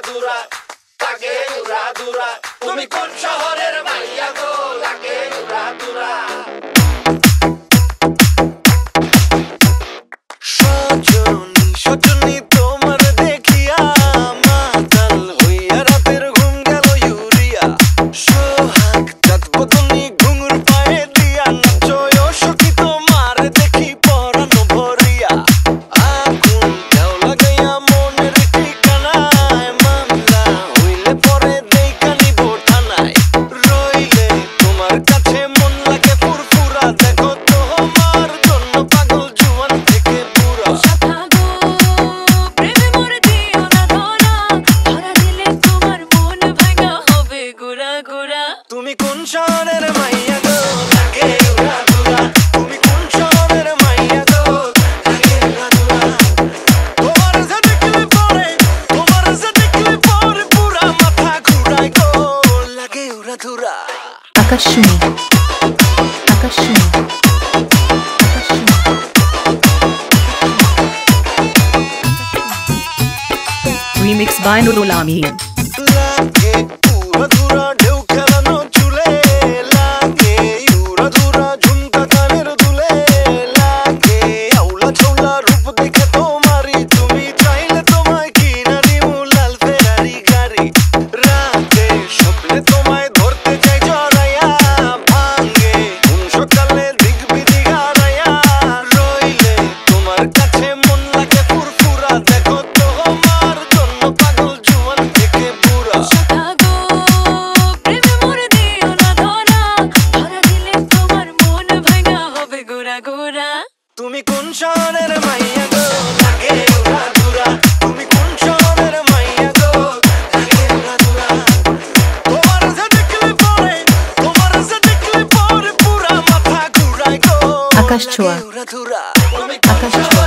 দুরা তাকে উড়া দুরা তুমি কোন শহরের মাইয়া গো লাগে উড়া দুরা সজনী সজনী তোমার দেখিয়া মাতাল হইয়া রাতের ঘুম গেল ইউরিয়া সোহাগ চাঁদ বদনি ঘুঙুর পায়ে দিয়া নাচয় সখী তোমার দেখি পরানো ভরিয়া আগুন দেও লাগাইয়া মনের ঠিকানায় মামলা হইলে পরে দেইকা নিব থানায় রইলে তোমার কাছে মন লাগে ফুরফুরা দেখো তোমার জন্য পাগল জুয়ান থেকে পুরা তুমি কোন শহরের মাইয়া গো লাগে উড়া দুরা তুমি কোন শহরের মাইয়া গো লাগে উড়া দুরা তোমার যে দেখলে পরে পুরা মাথা ঘুরায় গো লাগে উড়া দুরা আকাশনী আকাশনী Remix by Nurul Amin. লাগে উড়া দুরা ঢেউ খেলানো চুলে লাগে উড়া দুরা ঝুমকা কানের দুলে লাগে আউলা ঝৌলা রূপ দেখে তোমারি তুমি চাইলে তোমায় কিনা দিমু লাল ফেরারি গাড়ি রাতে স্বপ্নে তোমায় ধরতে চাই জড়াইয়া ভাঙ্গে কোন সকালে দিক বিদিক হারাইয়া রইলে তোমার কাছে মন লাগে ফুরফুরা দেখো তোমার জন্য পাগল জুয়ান থেকে বুড়া তুমি কোন শহরের মাইয়া গো লাগে উড়া দুরা তুমি কোন শহরের মাইয়া গো লাগে উড়া দুরা তোমার যে দেখলে পরে পুরা মাথা ঘুরায় গো আকাশ ছোঁয়া উড়া দুরা আকাশ ছোঁয়া